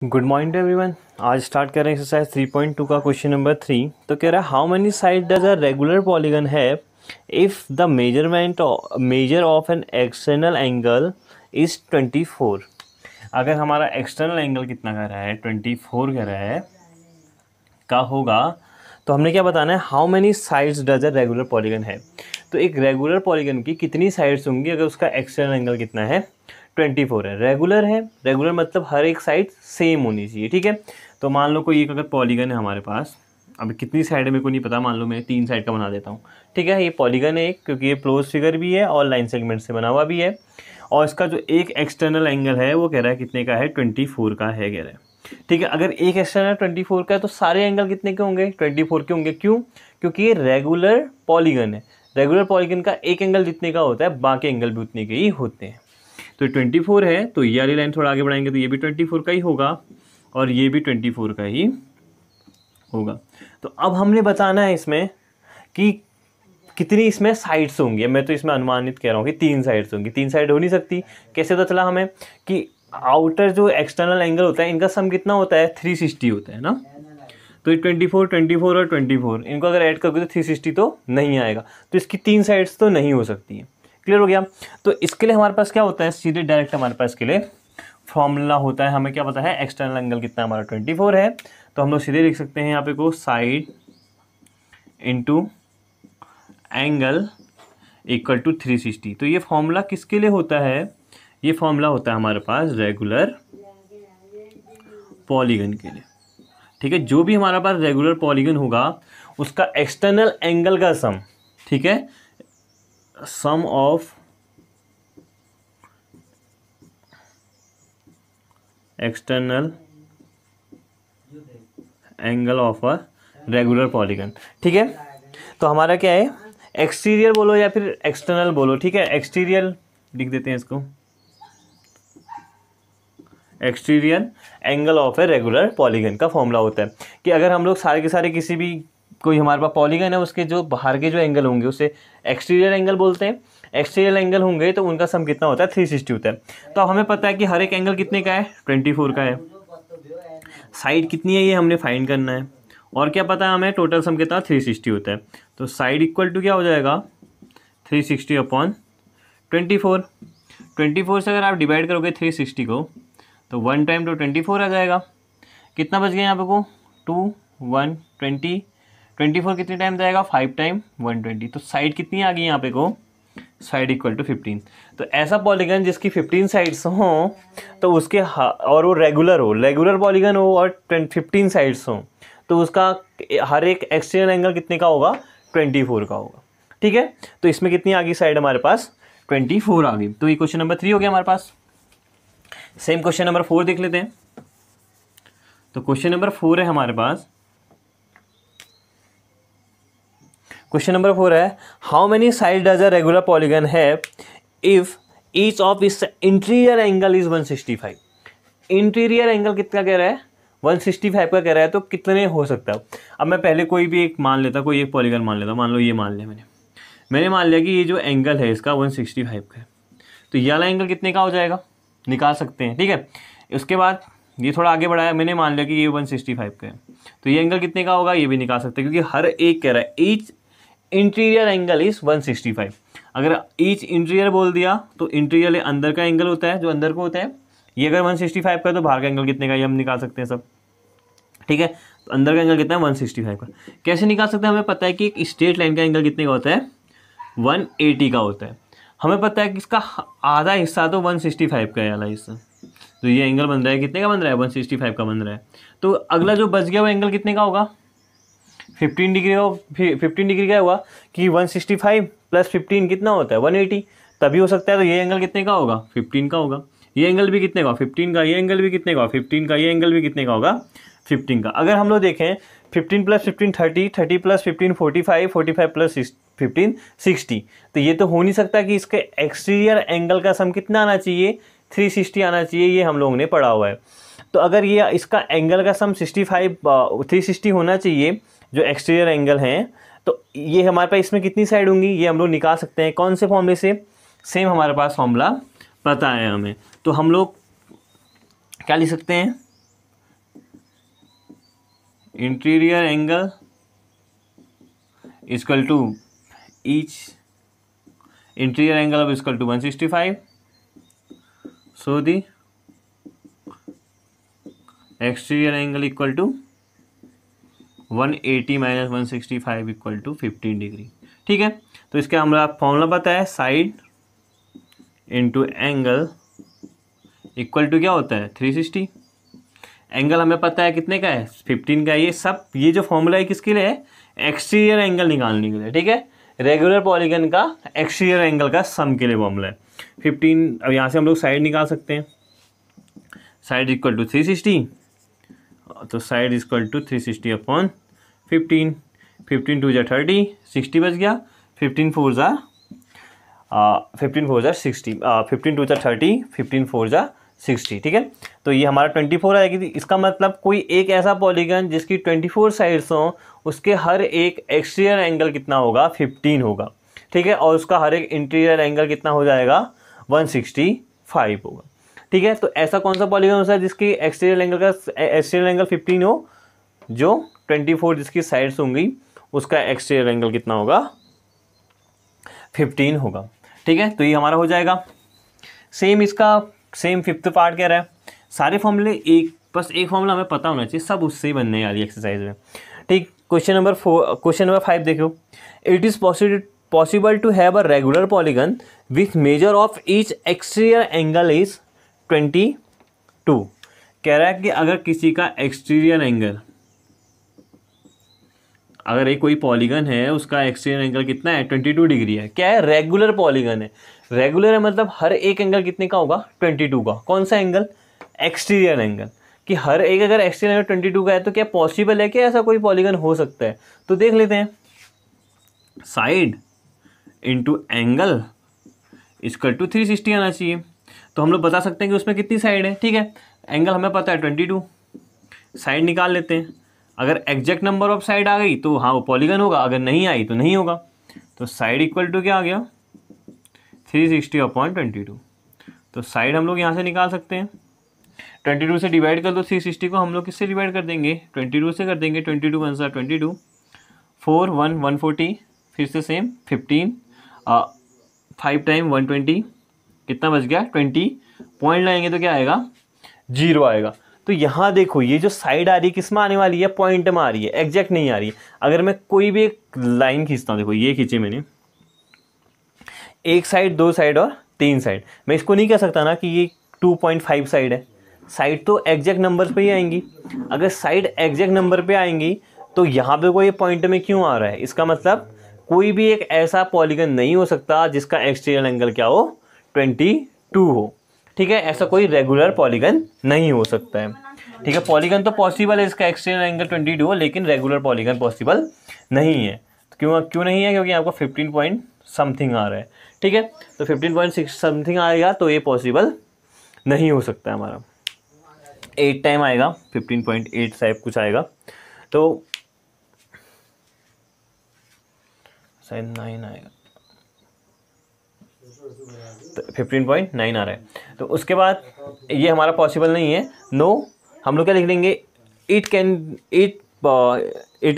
Good morning everyone. आज start कर रहे हैं एक्सरसाइज 3.2 का क्वेश्चन नंबर 3। तो कह रहा है how many side does a regular polygon have if the measure of an external angle is 24। अगर हमारा एक्सटर्नल एंगल कितना कह रहा है 24 कह रहा है का होगा, तो हमने क्या बताना है how many sides does a regular polygon है। तो एक रेगुलर पॉलीगन की कितनी साइड्स होंगी अगर उसका एक्सटर्नल एंगल कितना है 24 है। रेगुलर मतलब हर एक साइड सेम होनी चाहिए, ठीक है। तो मान लो कोई एक अगर पॉलीगन है हमारे पास, अब कितनी साइड है मेरे को नहीं पता, मान लो मैं 3 साइड का बना देता हूँ, ठीक है। ये पॉलीगन है एक, क्योंकि ये क्लोज फिगर भी है और लाइन सेगमेंट से बना हुआ भी है, और इसका जो एक एक्सटर्नल एंगल है वो कह रहा है कितने का है 24 का है कह रहा है, ठीक है। अगर एक एक्सटर्नल 24 का है तो सारे एंगल कितने के होंगे 24 के होंगे। क्यों? क्योंकि ये रेगुलर पॉलीगन है। रेगुलर पॉलीगन का एक एंगल जितने का होता है बाकी एंगल भी उतने के ही होते हैं। तो 24 है तो ये वाली लाइन थोड़ा आगे बढ़ाएंगे तो ये भी 24 का ही होगा और ये भी 24 का ही होगा। तो अब हमने बताना है इसमें कि कितनी इसमें साइड्स होंगी। मैं तो इसमें अनुमानित कह रहा हूँ कि 3 साइड्स होंगी। 3 साइड हो नहीं सकती। कैसे पता चला हमें कि आउटर जो एक्सटर्नल एंगल होता है इनका सम कितना होता है 360 होता है ना। तो ये 24, 24 और 24 इनको अगर ऐड करोगे तो 360 तो नहीं आएगा, तो इसकी 3 साइड्स तो नहीं हो सकती है। क्लियर हो गया। तो इसके लिए हमारे पास क्या होता है, सीधे डायरेक्ट हमारे पास इसके लिए फॉर्मूला होता है। हमें क्या पता है एक्सटर्नल एंगल कितना हमारा 24 है, तो हम लोग सीधे लिख सकते हैं यहाँ पे को side into angle equal to 360। तो ये फॉर्मूला किसके लिए होता है, ये फॉर्मूला होता है हमारे पास रेगुलर पॉलीगन के लिए, ठीक है। जो भी हमारे पास रेगुलर पॉलीगन होगा उसका एक्सटर्नल एंगल का सम, ठीक है, sum of external angle of a regular polygon, ठीक है। तो हमारा क्या है, एक्सटीरियर बोलो या फिर एक्सटर्नल बोलो, ठीक है। एक्सटीरियर लिख देते हैं इसको, exterior angle of a regular polygon का फॉर्मूला होता है कि अगर हम लोग सारे के सारे किसी भी कोई हमारे पास पॉलीगन है उसके जो बाहर के जो एंगल होंगे उसे एक्सटीरियर एंगल बोलते हैं। एक्सटीरियर एंगल होंगे तो उनका सम कितना होता है 360 होता है। तो अब हमें पता है कि हर एक एंगल कितने का है 24 का है। साइड कितनी है ये हमने फाइंड करना है, और क्या पता है हमें टोटल सम कितना 360 होता है। तो साइड इक्वल टू क्या हो जाएगा 360 अपॉन 24। 24 से अगर आप डिवाइड करोगे 360 को तो 1 टाइम तो 24 आ जाएगा। कितना बच गया यहाँ पे को 2 1 20, 24 कितने टाइम जाएगा 5 टाइम 120। तो साइड कितनी आ गई यहाँ पे को, साइड इक्वल टू 15। तो ऐसा पॉलीगन जिसकी 15 साइड्स हों तो उसके और वो रेगुलर पॉलीगन हो और 15 साइड्स हों तो उसका हर एक एक्सटर्नल एंगल कितने का होगा 24 का होगा, ठीक है। तो इसमें कितनी आ गई साइड हमारे पास 24 आ गई। तो ये क्वेश्चन नंबर 3 हो गया हमारे पास। सेम क्वेश्चन नंबर 4 देख लेते हैं। तो क्वेश्चन नंबर 4 है हमारे पास, क्वेश्चन नंबर 4 है how many side does a regular polygon have if each of its interior angle is 165। Interior angle कितना कह रहा है 165 का कह रहा है, तो कितने हो सकता है। अब मैं पहले कोई भी एक मान लेता, कोई एक पॉलीगन मान लेता, मान लो ये मान लिया मैंने मान लिया कि ये जो एंगल है इसका 165 का है, तो ये वाला एंगल कितने का हो जाएगा निकाल सकते हैं, ठीक है। उसके बाद ये थोड़ा आगे बढ़ाया, मैंने मान लिया कि ये 165 का है, तो ये एंगल कितने का होगा ये भी निकाल सकते हैं, क्योंकि हर एक कह रहा है ईच इंटीरियर एंगल इज 165। अगर ईच इंटीरियर बोल दिया तो इंटीरियर अंदर का एंगल होता है जो अंदर को होता है, ये अगर 165 का है तो बाहर का एंगल कितने का ये हम निकाल सकते हैं सब, ठीक है। तो अंदर का एंगल कितना है 165 का। कैसे निकाल सकते हैं, हमें पता है कि एक स्ट्रेट लाइन का एंगल कितने का होता है 180 का होता है। हमें पता है कि इसका आधा हिस्सा तो 165 का है वाला हिस्सा, तो ये एंगल बन रहा है कितने का बन रहा है 165 का बन रहा है। तो अगला जो बच गया वो एंगल कितने का होगा 15 डिग्री का। 15 डिग्री का हुआ कि 165 प्लस 15 कितना होता है 180, तभी हो सकता है। तो ये एंगल कितने का होगा 15 का होगा। ये एंगल भी कितने का 15 का, ये एंगल भी कितने का 15 का, ये एंगल भी कितने का होगा 15 का। अगर हम लोग देखें 15 प्लस 15 30, 30 प्लस 15 45, 45 प्लस 15 60, तो ये तो हो नहीं सकता कि इसके एक्सटीरियर एंगल का सम कितना आना चाहिए 360 आना चाहिए, ये हम लोगों ने पढ़ा हुआ है। तो अगर ये इसका एंगल का सम 360 होना चाहिए जो एक्सटीरियर एंगल हैं, तो ये हमारे पास इसमें कितनी साइड होंगी ये हम लोग निकाल सकते हैं। कौन से फॉर्मूले से, सेम हमारे पास फॉर्मूला पता है हमें। तो हम लोग क्या लिख सकते हैं interior angle equal to each interior angle of equal to 165, so the exterior angle equal to 180 minus 165 equal to 15 degree. ठीक है, तो इसका हमारा फॉर्मूला पता है, side into angle equal to क्या होता है 360। एंगल हमें पता है कितने का है 15 का। ये सब ये जो फॉर्मूला है किसके लिए है, एक्सटीरियर एंगल निकालने के लिए। ठीक है, रेगुलर पॉलीगन का एक्सटीरियर एंगल का सम के लिए फॉर्मूला है 15। अब यहाँ से हम लोग साइड निकाल सकते हैं, साइड इक्वल टू 360, तो साइड इक्वल टू 360 अपॉन 15, 15 टू जा 30, 60 बच गया, 15 फोर जा 60, 15 टू जा 30, 15 फोर जा 60। ठीक है, तो ये हमारा 24 आएगी। इसका मतलब कोई एक ऐसा पॉलीगन जिसकी 24 साइड्स हों, उसके हर एक एक्सटीरियर एंगल कितना होगा 15 होगा। ठीक है, और उसका हर एक इंटीरियर एंगल कितना हो जाएगा 165 होगा। ठीक है, तो ऐसा कौन सा पॉलीगन होता है जिसकी एक्सटीरियर एंगल 15 हो, जो 24 जिसकी साइड्स होंगी उसका एक्सटीरियर एंगल कितना होगा 15 होगा। ठीक है, तो ये हमारा हो जाएगा। सेम फिफ्थ पार्ट कह रहा है, सारे फॉर्मूले बस एक फॉर्मूला हमें पता होना चाहिए, सब उससे ही बनने वाली एक्सरसाइज में। ठीक, क्वेश्चन नंबर 5 देखो। It is possible to have a regular polygon with measure of each exterior angle is 22। कह रहा है कि अगर किसी का एक्सटीरियर एंगल, अगर एक कोई पॉलीगन है उसका एक्सटीरियर एंगल कितना है 22 डिग्री है, क्या है रेगुलर पॉलीगन है। रेगुलर है मतलब हर एक एंगल कितने का होगा 22 का। कौन सा एंगल, एक्सटीरियर एंगल, कि हर एक अगर एक्सटीरियर एंगल 22 का है तो क्या पॉसिबल है कि ऐसा कोई पॉलीगन हो सकता है। तो देख लेते हैं, side into angle equal to 360 आना चाहिए। तो हम लोग बता सकते हैं कि उसमें कितनी साइड है। ठीक है, एंगल हमें पता है 22, साइड निकाल लेते हैं। अगर एग्जैक्ट नंबर ऑफ साइड आ गई तो हाँ वो पॉलीगन होगा, अगर नहीं आई तो नहीं होगा। तो साइड इक्वल टू क्या आ गया 360 अपॉन 22। तो साइड हम लोग यहाँ से निकाल सकते हैं, 22 से डिवाइड कर दो 360 को, हम लोग किससे डिवाइड कर देंगे 22 से कर देंगे। 22 वन सा 22, 4 1 140, फिर से सेम 15, 5 टाइम 120, कितना बच गया 20। पॉइंट लगाएंगे तो क्या आएगा 0 आएगा। तो यहाँ देखो ये जो साइड आ रही है किस में आने वाली है, पॉइंट में आ रही है, एग्जैक्ट नहीं आ रही है। अगर मैं कोई भी एक लाइन खींचता हूँ, देखो ये खींची मैंने, एक साइड, दो साइड और 3 साइड, मैं इसको नहीं कह सकता ना कि ये 2.5 साइड है। साइड तो एग्जैक्ट नंबर पे ही आएंगी। अगर साइड एग्जैक्ट नंबर पे आएंगी तो यहाँ पे कोई पॉइंट में क्यों आ रहा है, इसका मतलब कोई भी एक ऐसा पॉलीगन नहीं हो सकता जिसका एक्सटीरियर एंगल क्या हो 22 हो। ठीक है, ऐसा कोई रेगुलर पॉलीगन नहीं हो सकता है। ठीक है, पॉलीगन तो पॉसिबल है इसका एक्सटीरियर एंगल 22 हो, लेकिन रेगुलर पॉलीगन पॉसिबल नहीं है। क्यों नहीं है, क्योंकि आपको 15 पॉइंट समथिंग आ रहा है। ठीक है, तो 15.6 समथिंग आएगा तो ये पॉसिबल नहीं हो सकता है हमारा। 8 टाइम आएगा 15.8 टाइप कुछ आएगा, तो शायद 9 आएगा, तो 15.9 आ रहा है। तो उसके बाद ये हमारा पॉसिबल नहीं है, नो। हम लोग क्या लिख लेंगे, it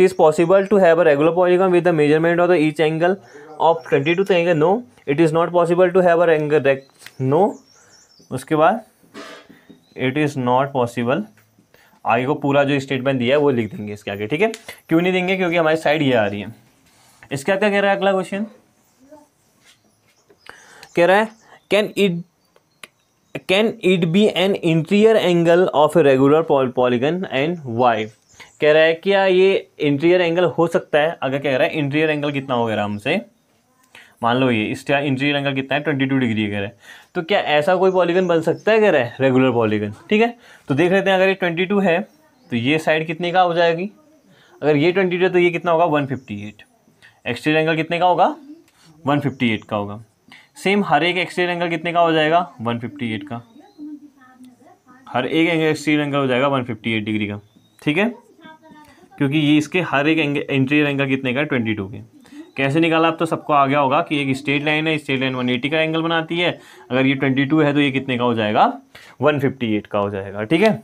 is possible to have a regular polygon with the measurement of the each angle of 22। तो कहेंगे no, it is not possible to have a angle, no. उसके बाद इट इज़ नॉट पॉसिबल, आगे को पूरा जो स्टेटमेंट दिया है वो लिख देंगे इसके आगे। ठीक है, क्यों नहीं देंगे, क्योंकि हमारी साइड ये आ रही है। इसका क्या कह रहा है अगला क्वेश्चन, कह रहा है can it be an interior angle of a regular polygon and why. कह रहा है क्या ये इंटीरियर एंगल हो सकता है। अगर कह रहा है इंटीरियर एंगल कितना हो गया हमसे, मान लो ये इसका इंटीरियर एंगल कितना है 22 डिग्री कह रहा है, तो क्या ऐसा कोई पॉलीगन बन सकता है, कह रहा है रेगुलर पॉलीगन। ठीक है, तो देख लेते हैं, अगर ये 22 है तो ये साइड कितने का हो जाएगी, अगर ये 22 है तो ये कितना होगा 158। एक्सटीरियर एंगल कितने का होगा 158 का होगा। सेम हर एक एक्सटीरियर एंगल कितने का हो जाएगा 158 का, हर एक एक्सटीरियर एंगल हो जाएगा 158 डिग्री का। ठीक है, क्योंकि ये इसके हर एक इंटीरियर एंगल कितने का 22 के। कैसे निकाला अब तो सबको आ गया होगा कि एक स्ट्रेट लाइन है, स्ट्रेट लाइन 180 का एंगल बनाती है, अगर ये 22 है तो ये कितने का हो जाएगा 158 का हो जाएगा। ठीक है,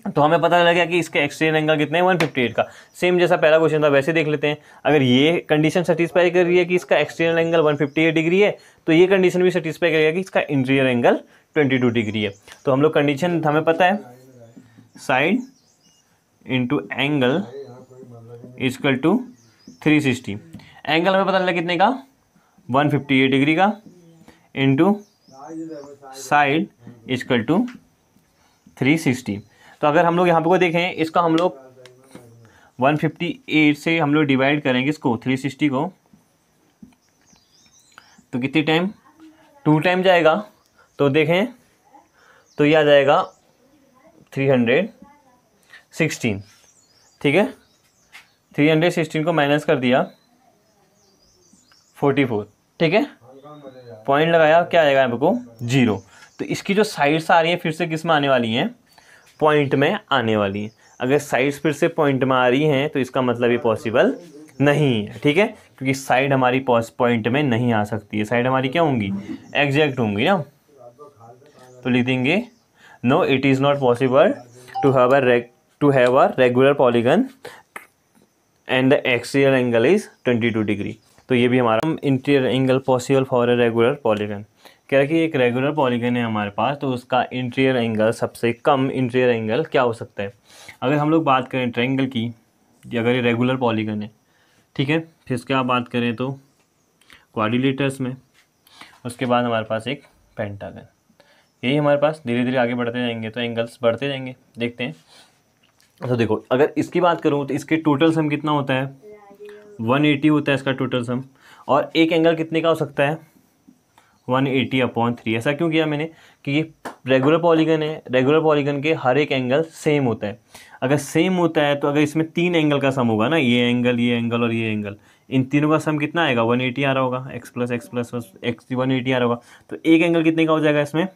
तो हमें पता लग गया कि इसके एक्सटीरियर एंगल कितने हैं 158 का। सेम जैसा पहला क्वेश्चन था वैसे देख लेते हैं। अगर ये कंडीशन सेटिस्फाई कर रही है कि इसका एक्सटीरियर एंगल 158 डिग्री है, तो ये कंडीशन भी सेटिस्फाई करेगा कि इसका इंटीरियर एंगल 22 डिग्री है। तो हम लोग कंडीशन हमें पता है, side into angle equal to 360। Angle हमें पता लगा कितने का, 158 डिग्री का, इंटू साइड इजकल टू 360। तो अगर हम लोग यहाँ पे को देखें, इसका हम लोग 158 से हम लोग डिवाइड करेंगे इसको 360 को, तो कितनी टाइम, 2 टाइम जाएगा। तो देखें तो ये आ जाएगा 316, ठीक है। 316 को माइनस कर दिया 44, ठीक है। पॉइंट लगाया, क्या आएगा यहाँ को, 0। तो इसकी जो साइड्स आ रही हैं फिर से किस में आने वाली हैं, पॉइंट में आने वाली हैं। अगर साइड्स फिर से पॉइंट में आ रही हैं तो इसका मतलब ये पॉसिबल नहीं है, ठीक है, क्योंकि साइड हमारी पॉइंट में नहीं आ सकती है। साइड हमारी क्या होंगी, एग्जैक्ट होंगी ना। तो लिख देंगे no it is not possible to have a regular polygon and the exterior angle is 22 degree. तो ये भी हमारा interior angle possible for a regular polygon. कह रहा है कि एक रेगुलर पॉलीगन है हमारे पास, तो उसका इंटीरियर एंगल, सबसे कम इंटीरियर एंगल क्या हो सकता है। अगर हम लोग बात करें ट्रायंगल की, अगर ये रेगुलर पॉलीगन है, ठीक है, फिर उसके बाद बात करें तो क्वाड्रिलेटर्स में, उसके बाद हमारे पास एक पेंटागन, यही हमारे पास धीरे धीरे आगे बढ़ते जाएंगे तो एंगल्स बढ़ते जाएंगे, देखते हैं। तो देखो अगर इसकी बात करूँ तो इसके टोटल सम कितना होता है, 180 होता है इसका टोटल सम। और एक एंगल कितने का हो सकता है, 180/3। ऐसा क्यों किया मैंने, कि ये रेगुलर पॉलीगन है, रेगुलर पॉलीगन के हर एक एंगल सेम होता है। अगर सेम होता है तो अगर इसमें 3 एंगल का सम होगा ना, ये एंगल और ये एंगल, इन तीनों का सम कितना आएगा, 180 आ रहा होगा, x प्लस x 180 आ रहा होगा। तो एक एंगल कितने का हो जाएगा इसमें,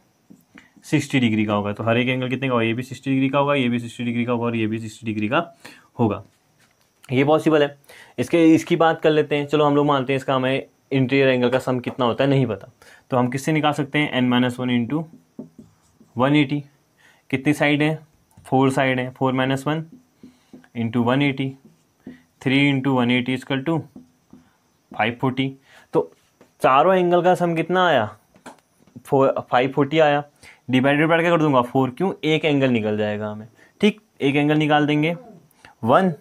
60 डिग्री का होगा। तो हर एक एंगल कितने का होगा, ये भी 60 डिग्री का होगा, ये भी 60 डिग्री का होगा और ये भी 60 डिग्री का होगा। ये पॉसिबल है। इसकी बात कर लेते हैं, चलो हम लोग मानते हैं इसका हमें इंटीरियर एंगल का सम कितना होता है नहीं पता, तो हम किससे निकाल सकते हैं, n-1 इंटू 180। कितनी साइड है, 4 साइड है, 4 - 1 इंटू 180, 3 इंटू 180 इजकल टू 540। तो चारों एंगल का सम कितना आया, 540 आया। डिवाइडेड बाय क्या कर दूंगा, 4, क्यों, एक एंगल निकल जाएगा हमें, ठीक, एक एंगल निकाल देंगे 1,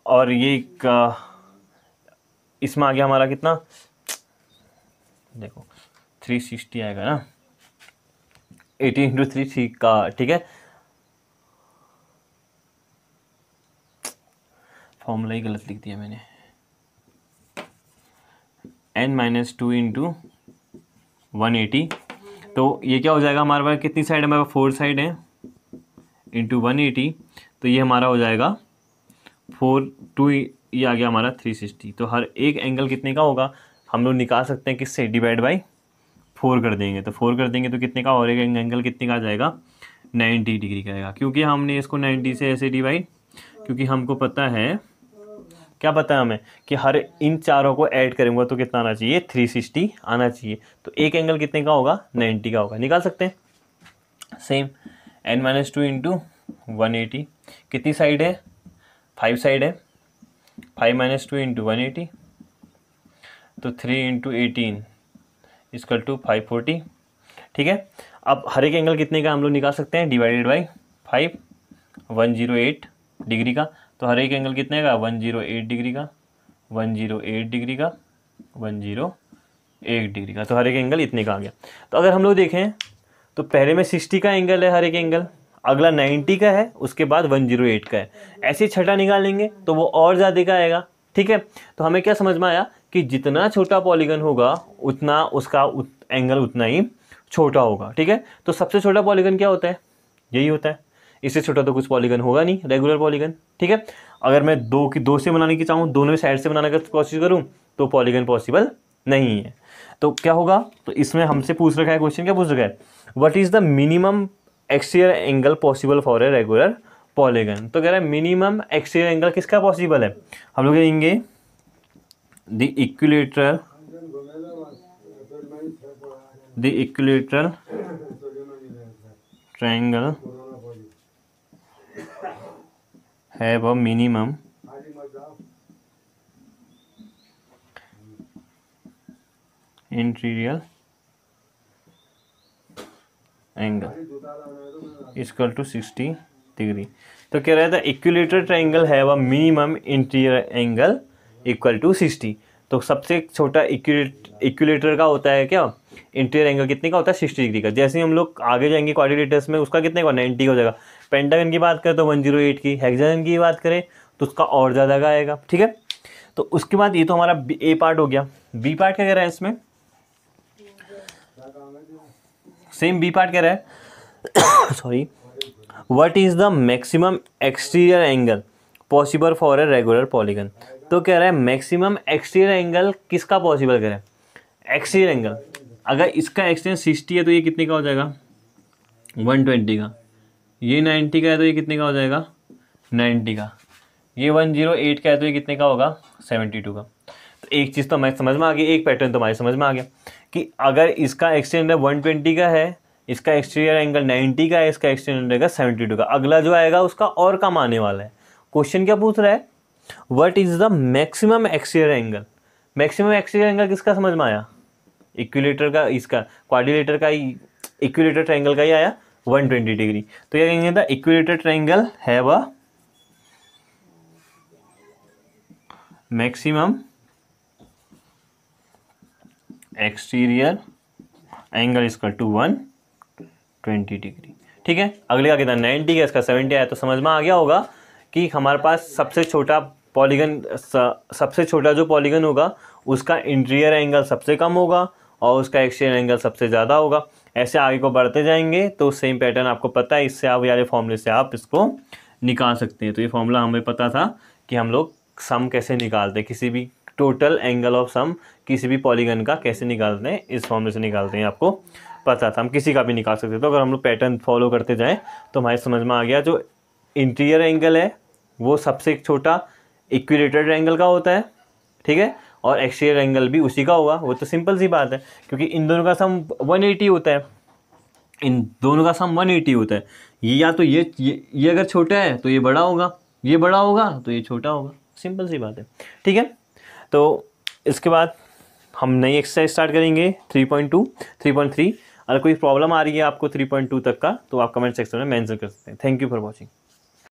और ये इसमें आ गया हमारा कितना, देखो 360 आएगा ना, 80 इंटू 3 का, ठीक है, फॉर्मूला ही गलत लिख दिया मैंने, n-2 इंटू 180। तो ये क्या हो जाएगा हमारे पास, कितनी साइड है हमारे पास, 4 साइड है, इंटू 180, तो ये हमारा हो जाएगा 4, 2, ये आ गया हमारा 360। तो हर एक एंगल कितने का होगा, हम लोग निकाल सकते हैं किससे, डिवाइड बाई 4 कर देंगे। तो 4 कर देंगे तो कितने का, और एक एंगल कितने का आ जाएगा, 90 डिग्री का आएगा। क्योंकि हमने इसको 90 से ऐसे डिवाइड, क्योंकि हमको पता है, क्या पता है हमें, कि हर इन चारों को ऐड करेंगे तो कितना आना चाहिए, 360 आना चाहिए। तो एक एंगल कितने का होगा, 90 का होगा, निकाल सकते हैं। सेम n-2 इंटू 180, कितनी साइड है, 5 साइड है, 5 - 2 इंटू 180, तो 3 इंटू 18 इजकल टू 540, ठीक है। अब हर एक एंगल कितने का हम लोग निकाल सकते हैं, डिवाइडेड बाई 5, 108 डिग्री का। तो हर एक एंगल कितने का, 108 डिग्री का, 108 डिग्री का, 108 डिग्री का। तो हर एक एंगल इतने का आ गया। तो अगर हम लोग देखें तो पहले में 60 का एंगल है हर एक एंगल, अगला 90 का है, उसके बाद 108 का है। ऐसे छठा निकालेंगे तो वो और ज़्यादा का आएगा, ठीक है। तो हमें क्या समझ में आया कि जितना छोटा पॉलीगन होगा उतना उसका एंगल उतना ही छोटा होगा, ठीक है। तो सबसे छोटा पॉलीगन क्या होता है, यही होता है। इससे छोटा तो कुछ पॉलीगन होगा नहीं, रेगुलर पॉलीगन, ठीक है। अगर मैं दो से बनाने की चाहूँ, दोनों साइड से बनाने की कोशिश करूँ तो पॉलीगन पॉसिबल नहीं है। तो क्या होगा, तो इसमें हमसे पूछ रखा है क्वेश्चन, क्या पूछ रखा है, what is the minimum exterior angle possible for a regular polygon. तो कह रहा है मिनिमम एक्सटीरियर एंगल किसका पॉसिबल है, हम लोग कहेंगे the equilateral triangle have a minimum interior angle equal to 60 degree. तो कह रहा था equilateral triangle have a minimum interior angle equal to 60। तो सबसे छोटा इक्विलेटर का होता है क्या, इंटीरियर एंगल कितने का होता है, 60 डिग्री का। जैसे ही हम लोग आगे जाएंगे क्वाड्रिलेटर्स में, उसका कितने का 90 का हो जाएगा। पेंटागन की बात करें तो 108 की, हेक्सागन की बात करें तो उसका और ज़्यादा का आएगा। ठीक है, तो उसके बाद ये तो हमारा ए पार्ट हो गया। बी पार्ट क्या कह रहा है इसमें, सेम बी पार्ट कह रहा है sorry, what is the maximum exterior angle possible for a regular polygon. तो कह रहा है मैक्सिमम एक्सटीरियर एंगल किसका पॉसिबल करे, एक्सटीरियर एंगल। अगर इसका एक्सटीरियर 60 है तो ये कितने का हो जाएगा, 120 का। ये 90 का है तो ये कितने का हो जाएगा, 90 का। ये 108 का है तो ये कितने का होगा, 72 का। तो एक चीज़ तो हमारी समझ में आ गई, एक पैटर्न तो हमारी समझ में आ गया कि अगर इसका एक्सटीरियर 120 का है, इसका एक्सटीरियर एंगल 90 का है, इसका एक्सटीरियर रहेगा 72 का, अगला जो आएगा उसका और कम आने वाला है। क्वेश्चन क्या पूछ रहा है, what is the maximum exterior angle. Maximum exterior angle किसका समझ में आया, इक्विलेटर का, इसका क्वाड्रिलेटर का ही, इक्विलेटर ट्रायंगल का ही आया 120 डिग्री। तो क्या कहेंगे, the equilateral triangle have a maximum exterior angle इसका 120 डिग्री। ठीक है, अगले का कितना 90 का, इसका 70 आया। तो समझ में आ गया होगा कि हमारे पास सबसे छोटा पॉलीगन, सबसे छोटा जो पॉलीगन होगा उसका इंटीरियर एंगल सबसे कम होगा और उसका एक्सटीरियर एंगल सबसे ज़्यादा होगा। ऐसे आगे को बढ़ते जाएंगे तो सेम पैटर्न आपको पता है, इससे आप वाले फॉर्मूले से आप इसको निकाल सकते हैं। तो ये फॉर्मूला हमें पता था कि हम लोग सम कैसे निकालते हैं, किसी भी टोटल एंगल ऑफ सम किसी भी पॉलीगन का कैसे निकालते हैं, इस फॉर्मूले से निकालते हैं, आपको पता था। हम किसी का भी निकाल सकते थे। तो अगर हम लोग पैटर्न फॉलो करते जाएं तो हमारे समझ में आ गया, जो इंटीरियर एंगल है वो सबसे छोटा इक्विलेटरल एंगल का होता है। ठीक है, और एक्सटीरियर एंगल भी उसी का होगा। वो तो सिंपल सी बात है, क्योंकि इन दोनों का सम 180 होता है, इन दोनों का सम 180 होता है। ये या तो ये अगर छोटा है तो ये बड़ा होगा, ये बड़ा होगा तो ये छोटा होगा, सिंपल सी बात है। ठीक है, तो इसके बाद हम नई एक्सरसाइज स्टार्ट करेंगे 3.2, 3.3। अगर कोई प्रॉब्लम आ रही है आपको 3.2 तक का तो आप कमेंट सेक्शन में मेंशन कर सकते हैं। Thank you for watching.